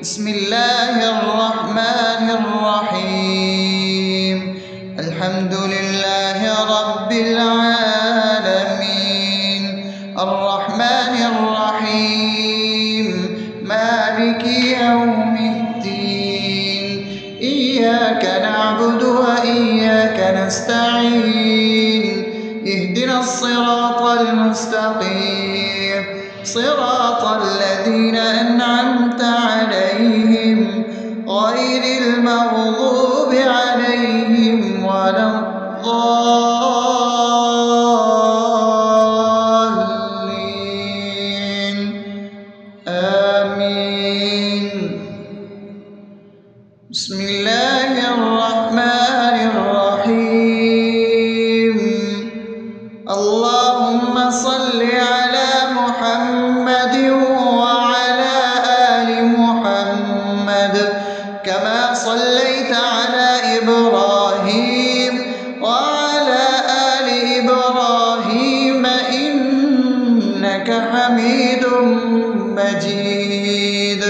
بسم الله الرحمن الرحيم. الحمد لله رب العالمين، الرحمن الرحيم، مالك يوم الدين. إياك نعبد وإياك نستعين، اهدنا الصراط المستقيم، صراط الذين أنعمت عليهم غير المغضوب عليهم ولا الضالين. آمين. بسم الله الرحمن الرحيم. اللهم صل على محمد وعلى آل محمد كما صليت على إبراهيم وعلى آل إبراهيم إنك حميد مجيد.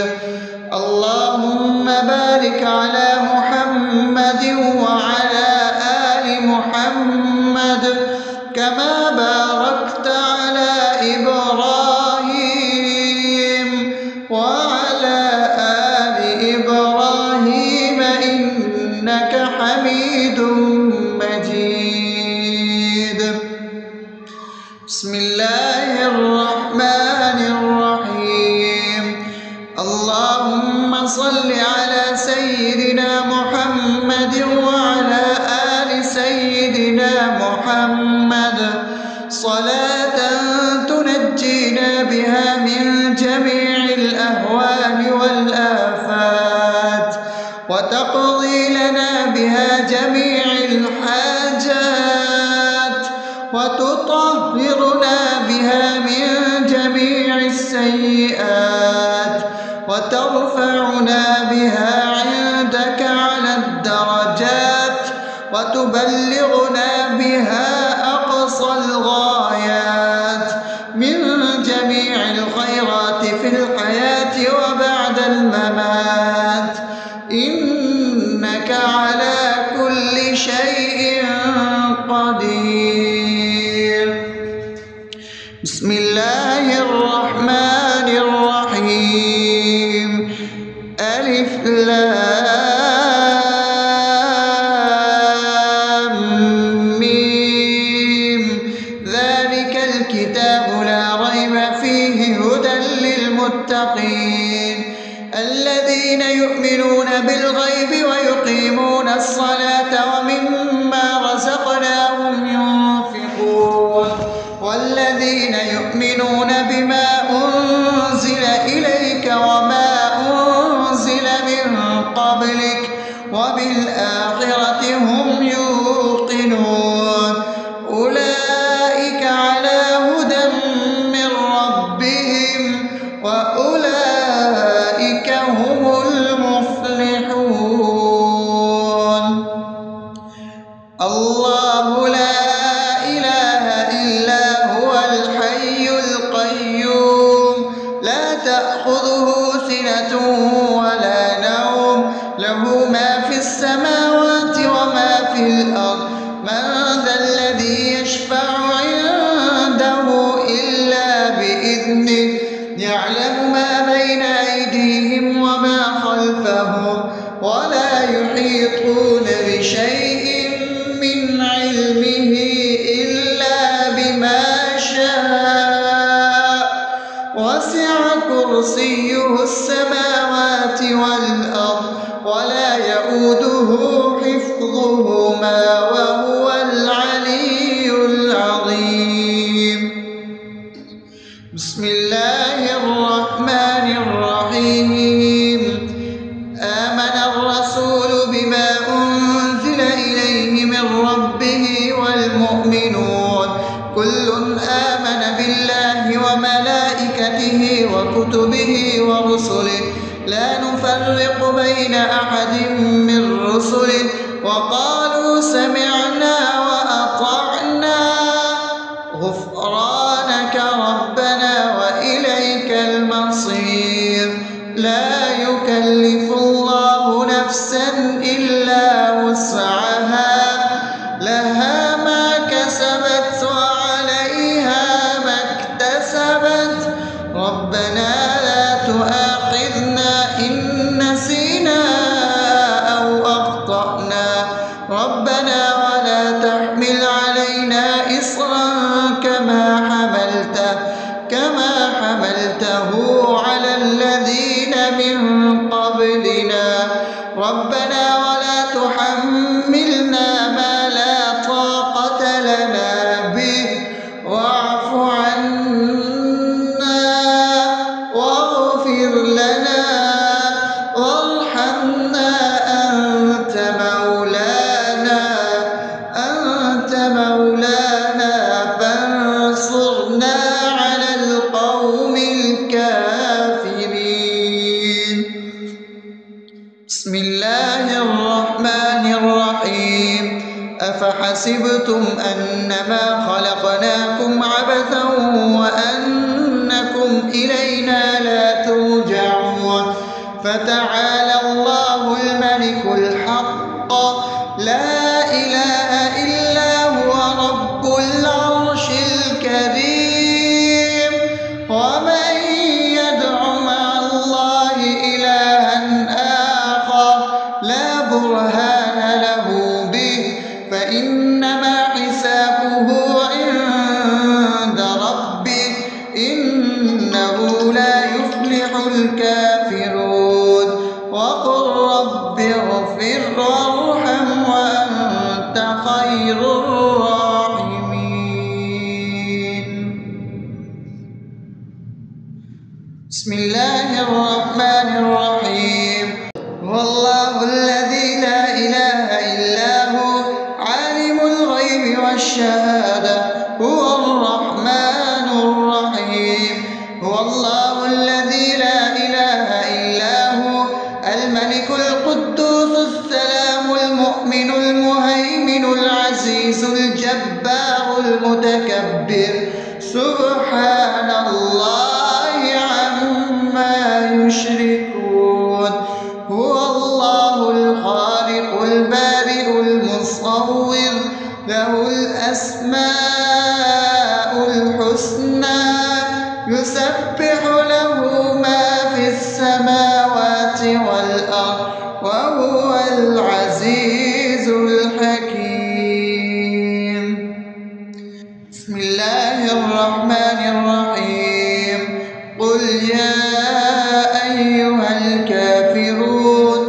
اللهم بارك على محمد وعلى آل محمد كما باركت على إبراهيم وعلى آل إبراهيم إنك حميد مجيد. بسم الله الرحمن الرحيم. اللهم صل على سيدنا محمد وعلى آل سيدنا محمد صلاة تنجينا بها من جميع الأهوال والآفات، وتقضي لنا بها جميع الحاجات، وتطهرنا بها من جميع السيئات، وترفعنا بها عندك على الدرجات، وتبلغنا بها أقصى الغايات من جميع الخيرات في الحياة وبعد الممات، إنك على كل شيء قدير. بسم الله الرحمن الرحيم. ألف لام ميم. ذلك الكتاب لا ريب فيه هدى للمتقين الذين يؤمنون بالغيب ويقيمون الصلاة ومما رزقناهم ينفقون والذين يؤمنون بما أنزل إليك وما أنزل من قبلك وبالآخرة هم يوقنون أولئك على هدى من ربهم وأولئك هم المفلحون. الله لا إله إلا هو الحي القيوم لا تأخذه سنة ولا نوم له ما في السماوات وما في الأرض من ذا الذي يشفع عنده إلا بإذنه يعلم ما بين أيديهم وما خلفهم ولا يحيطون بشيء من علمه إلا بما شاء وسع كرسيه السماوات والأرض ولا يؤوده حفظهما وهو العلي العظيم. بسم الله الرحمن الرحيم. آمن الرسول بما أنزل إليه من ربه والمؤمنون كل آمن بالله وملائكته وكتبه ورسله لا نفرق بين أحد من رسله وقالوا سمعنا وأطعنا غفرانك ربنا وإليك المصير. لا يكلف يكلف الله نفسا إلا وسعها لها ما كسبت وعليها ما اكتسبت ربنا لا تؤاخذنا إن نسينا أو أخطأنا ربنا ولا تحمل علينا إصرا كما حملته على الذين من قبلنا ربنا ولا تحملنا ما لا طاقة لنا به واعف عنا واغفر لنا وارحمنا أنت مولانا فانصرنا على القوم الكافرين. بسم الله الرحمن الرحيم أفحسبتم أنما خلقناكم عبثا وأنكم إلينا لا ترجعون فتعالى الله الملك الحق لا إله إلا هو رب العرش الكريم ومن يدع مع الله إلها آخر لا برهان له به فإنما حسابه عند ربه إنه لا يفلح الكافرون وقل رب اغفر وارحم وأنت خير الراحمين. بسم الله الرحمن الرحيم هو الله الذي لا إله إلا هو عالم الغيب والشهادة هو الرحمن الرحيم هو الله الذي لا إله إلا هو الملك القدوس السلام المؤمن المهيمن العزيز الجبار المتكبر سبحان الله عما يشركون هو الله الخالق البارئ المصور له الأسماء الحسنى يسبح له ما في السماوات والأرض وهو العزيز الحكيم. بسم الله الرحمن الرحيم قل يا أيها الكافرون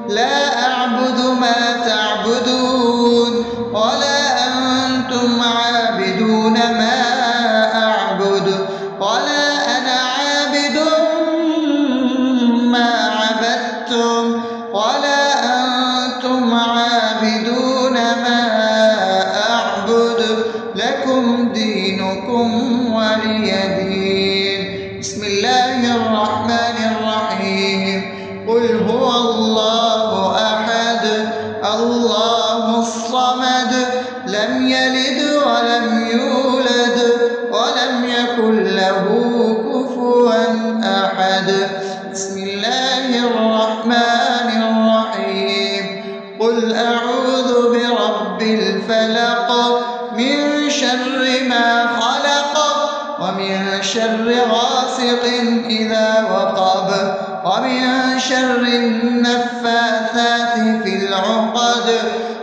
لا أعبد ما تعبدون ولا أنتم عابدون ما أعبد ولا أنا عابد ما عبدتم ولا أنتم عابدون ما أعبد لكم دينكم ولي دين. بسم الله الرحمن الرحيم قل هو الله أحد الله الصمد لم يلد ولم يولد ولم يكن له كفوا أحد. بسم الله الرحمن الرحيم قل أعوذ برب الفلق من شر ما خلق ومن شر غاسق إذا وقب ومن شر النفاثات في العقد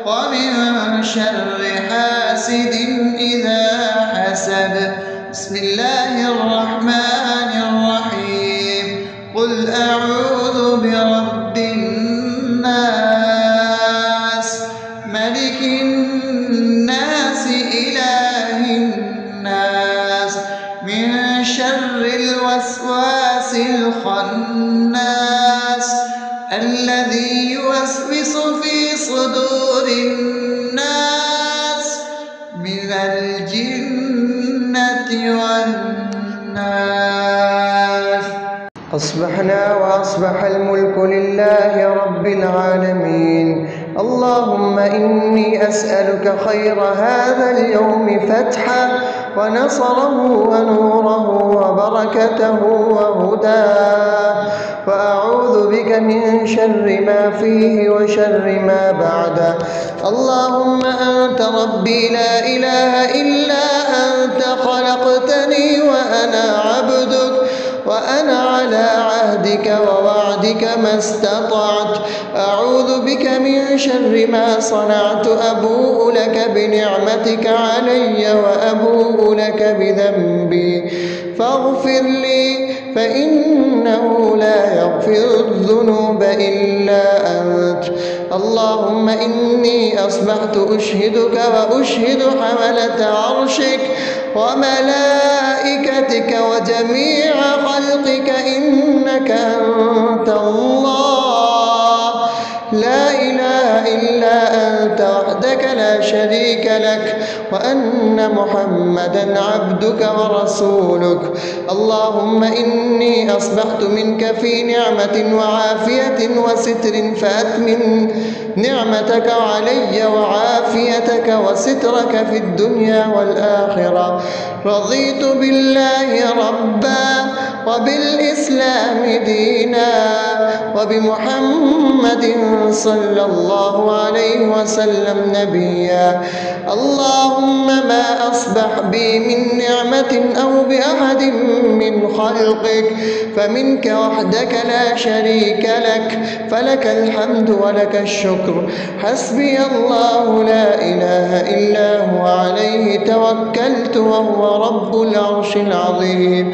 ومن شر حاسد إذا حسد. بسم الله الرحمن الرحيم قل أعوذ برب الناس ملك الناس إله الناس من شر الوسواس الخناس الذي يوسوس في صدور الناس من الجنة والناس. أصبحنا وأصبح الملك لله رب العالمين. اللهم إني أسألك خير هذا اليوم فتحا ونصره ونوره وبركته وهداه، وأعوذ بك من شر ما فيه وشر ما بعده. اللهم أنت ربي لا إله إلا أنت، خلقتني وأنا عبدك، وأنا على عهدك ووعدك ما استطعت. أعوذ بك من شر ما صنعت، أبوء لك بنعمتك علي وأبوء لك بذنبي، فاغفر لي فإنه لا يغفر الذنوب إلا أنت. اللهم إني أصبحت أشهدك وأشهد حملة عرشك وملائكتك وجميع خلقك إنك أنت الله، لا إله إلا أنت وحدك لا شريك لك، وأن محمدا عبدك ورسولك. اللهم إني أصبحت منك في نعمة وعافية وستر، فأتمم نعمتك علي وعافيتك وسترك في الدنيا والآخرة. رضيت بالله ربا وبالإسلام دينا وبمحمد صلى الله عليه وسلم نبيا. اللهم ما أصبح بي من نعمة أو بأحد من خلقك فمنك وحدك لا شريك لك، فلك الحمد ولك الشكر. حسبي الله لا إله إلا هو، عليه توكلت وهو رب العرش العظيم.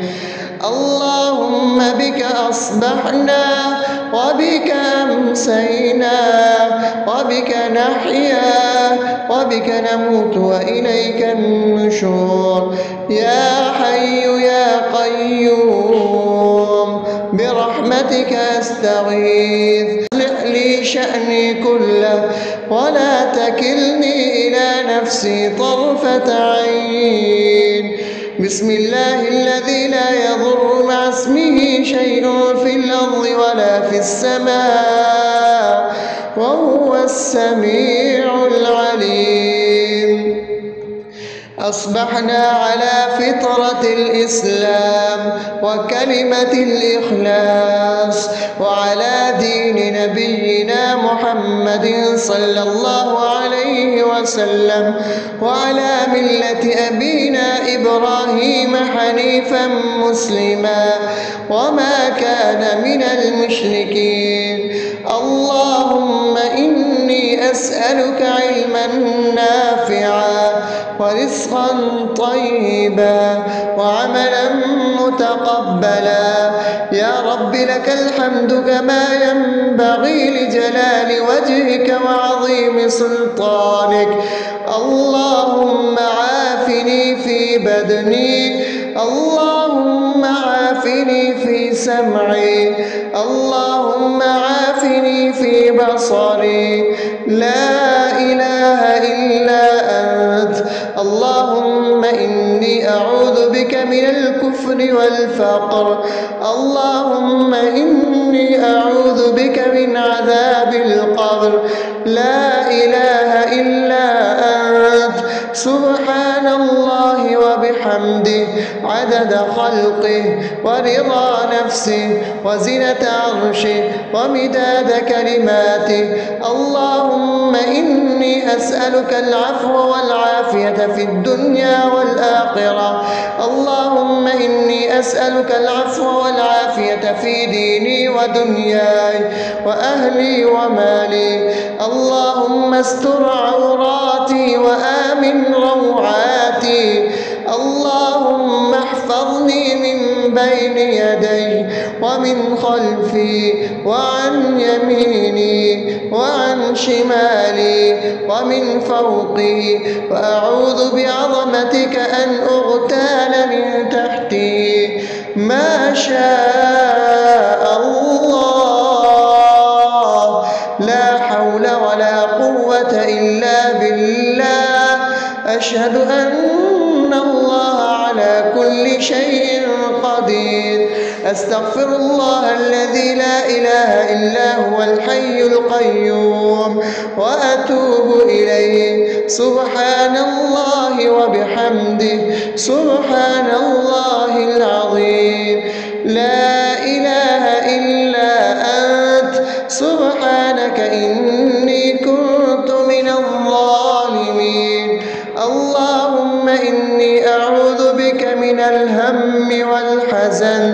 اللهم بك أصبحنا وبك أمسينا وبك نحيا وبك نموت وإليك النشور. يا حي يا قيوم برحمتك أستغيث، أصلح لي شأني كله ولا تكلني إلى نفسي طرفة عين. بسم الله الذي لا يضر مع اسمه شيء في الأرض ولا في السماء وهو السميع العليم. أصبحنا على فطرة الإسلام وكلمة الإخلاص وعلى دين نبينا محمد صلى الله عليه وسلم وعلى ملة أبينا إبراهيم حنيفا مسلما وما كان من المشركين. اللهم إني أسألك علما نافعا ورزقا طيبا وعملا متقبلا. يا رب لك الحمد كما ينبغي لجلال وجهك وعظيم سلطانك. اللهم عافني في بدني، اللهم عافني في سمعي، اللهم عافني في بصري. لا إله إلا أنت. اللهم إني أعوذ بك من الكفر والفقر. اللهم إني أعوذ بك من عذاب القبر. لا إله إلا أنت. سبحان الله وبحمده عدد خلقه ورضا نفسه وزنة عرشه ومداد كلماته. اللهم إني أسألك العفو والعافية في الدنيا والآخرة. اللهم إني أسألك العفو والعافية في ديني ودنياي وأهلي ومالي. اللهم استر عوراتي وآمن روعاتي. اللهم احفظني من بين يدي ومن خلفي وعن يميني وعن شمالي ومن فوقي، وأعوذ بعظمتك أن أغتال من تحتي. ما شاء الله، لا حول ولا قوة إلا بالله. أشهد أن الله على كل شيء قدير. أستغفر الله الذي لا إله إلا هو الحي القيوم وأتوب إليه. سبحان الله وبحمده سبحان الله العظيم. لا إله إلا أنت سبحانك إني كنت من الظالمين. اللهم إني أعوذ بك من الهم والحزن،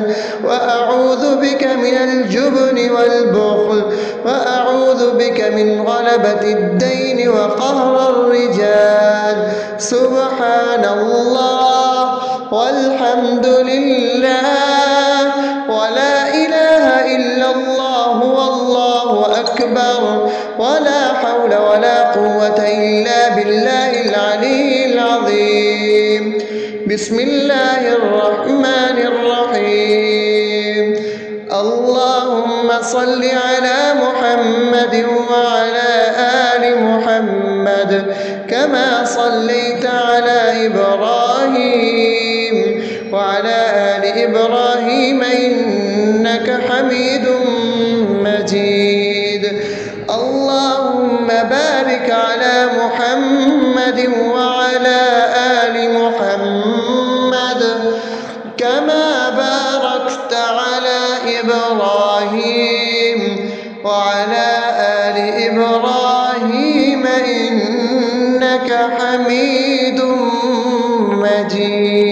وأعوذ بك من الجبن والبخل، وأعوذ بك من غلبة الدين وقهر الرجال. سبحان الله والحمد لله ولا إله إلا الله والله أكبر ولا حول ولا قوة إلا بالله العلي العظيم. بسم الله الرحمن الرحيم. اللهم صل على محمد وعلى آل محمد كما صليت على إبراهيم وعلى آل إبراهيم إنك حميد مجيد. اللهم بارك على محمد وعلى آل محمد كما باركت على إبراهيم وعلى آل إبراهيم إنك حميد مجيد.